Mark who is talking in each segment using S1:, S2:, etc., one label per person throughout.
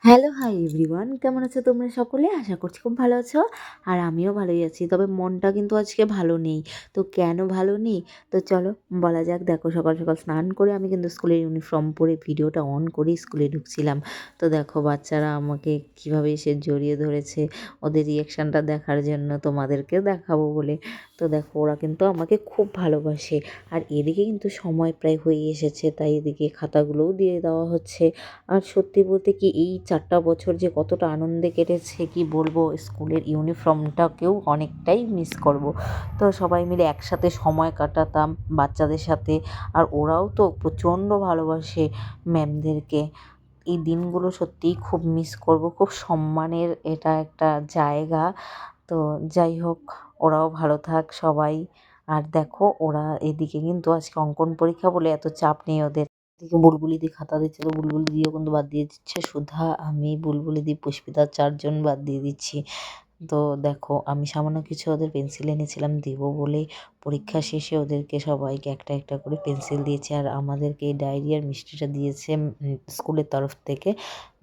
S1: Hello, hi everyone, কেমন আছো তোমরা সকলে? আশা করছি খুব ভালো আছো। আর আমিও ভালোই আছি, তবে মনটা কিন্তু আজকে ভালো নেই। তো কেন ভালো নেই, তো চলো বলা যাক। দেখো, সকাল সকাল স্নান করে আমি কিন্তু স্কুলের ইউনিফর্ম পরে ভিডিওটা অন করে স্কুলে ঢুকছিলাম। তো দেখো বাচ্চারা আমাকে কীভাবে এসে জড়িয়ে ধরেছে ওদের রিয়াকশানটা দেখার জন্য, তোমাদেরকে দেখাবো বলে। তো দেখো ওরা কিন্তু আমাকে খুব ভালোবাসে। আর এদিকে কিন্তু সময় প্রায় হয়ে এসেছে, তাই এদিকে খাতাগুলোও দিয়ে দেওয়া হচ্ছে। আর সত্যি বলতে কি, এই 4টা বছর যে কতটা আনন্দে কেটেছে কি বলবো, স্কুলের ইউনিফর্মটাকেও অনেকটাই মিস করব। তো সবাই মিলে একসাথে সময় কাটাতাম বাচ্চাদের সাথে, আর ওরাও তো প্রচণ্ড ভালোবাসে ম্যামদেরকে। এই দিনগুলো সত্যিই খুব মিস করব, খুব সম্মানের এটা একটা জায়গা। তো যাই হোক, ওরাও ভালো থাক সবাই। আর দেখো ওরা এদিকে কিন্তু আজকে অঙ্কন পরীক্ষা বলে এত চাপ নেই ওদের। এদিকে বুলবুলি দি খাতা দিচ্ছিল, বুলবুলি দিও কিন্তু বাদ দিয়ে দিচ্ছে সুধা, আমি, বুলবুলি দি, পুষ্পিতা, 4 জন বাদ দিয়ে দিচ্ছি। তো দেখো আমি সামান্য কিছু ওদের পেন্সিল এনেছিলাম দেবো বলে, পরীক্ষা শেষে ওদেরকে সবাইকে একটা একটা করে পেন্সিল দিয়েছে। আর আমাদেরকে এই ডায়েরি আর মিষ্টিটা দিয়েছে স্কুলের তরফ থেকে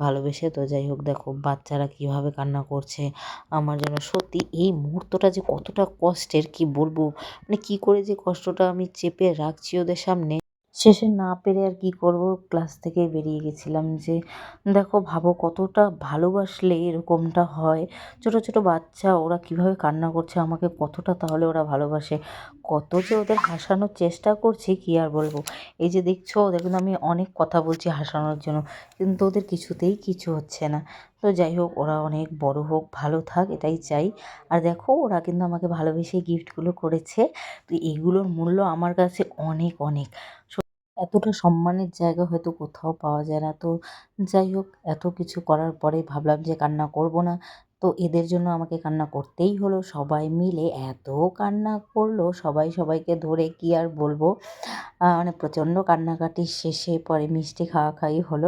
S1: ভালোবেসে। তো যাই হোক, দেখো বাচ্চারা কীভাবে কান্না করছে। আমার যেন সত্যি এই মুহূর্তটা যে কতটা কষ্টের কি বলবো, মানে কী করে যে কষ্টটা আমি চেপে রাখছি ওদের সামনে। শেষে না পেরে আর কি করব, ক্লাস থেকে বেরিয়ে গেছিলাম। যে দেখো ভাবো কতটা ভালোবাসলে এরকমটা হয়। ছোট ছোট বাচ্চা ওরা কিভাবে কান্না করছে, আমাকে কতটা তাহলে ওরা ভালোবাসে। কত যে ওদের হাসানোর চেষ্টা করছি কি আর বলবো। এই যে দেখছো, ওদের কিন্তু আমি অনেক কথা বলছি হাসানোর জন্য, কিন্তু ওদের কিছুতেই কিছু হচ্ছে না। তো যাই হোক, ওরা অনেক বড় হোক, ভালো থাক, এটাই চাই। আর দেখো ওরা কিন্তু আমাকে ভালোবেসে গিফটগুলো করেছে। তো এগুলোর মূল্য আমার কাছে অনেক অনেক। এতটা সম্মানের জায়গা হয়তো কোথাও পাওয়া যায় না। তো যাই হোক, এত কিছু করার পরে ভাবলাম যে কান্না করব না। তো এদের জন্য আমাকে কান্না করতেই হলো। সবাই মিলে এত কান্না করলো, সবাই সবাইকে ধরে কি আর বলবো। মানে প্রচণ্ড কান্নাকাটির শেষে পরে মিষ্টি খাওয়াখাওয়ি হলো।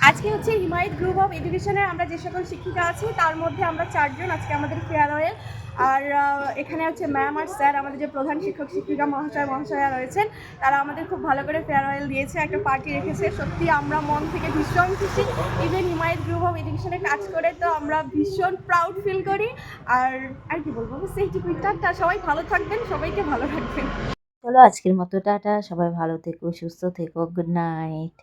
S2: আজকে হচ্ছে হিমায়ত গ্রুপ অফ এডুকেশনের আমরা যে সকল শিক্ষিকা আছি তার মধ্যে আমরা 4 জন আজকে আমাদের ফেয়ারওয়েল। আর এখানে হচ্ছে ম্যাম আর স্যার, আমাদের যে প্রধান শিক্ষক শিক্ষিকা মহাশয়া রয়েছেন, তারা আমাদের খুব ভালো করে ফেয়ারওয়েল দিয়েছে, একটা পার্টি রেখেছে। সত্যি আমরা মন থেকে ভীষণ খুশি। ইভেন হিমায়ত গ্রুপ অফ এডুকেশনে কাজ করে তো আমরা ভীষণ প্রাউড ফিল করি। আর আর কি বলবো, সেইটুকুই। টাটা, সবাই ভালো থাকবেন, সবাইকে ভালো রাখবেন।
S1: চলো আজকের মতো টাটা, সবাই ভালো থেকো, সুস্থ থেকো, গুড নাইট।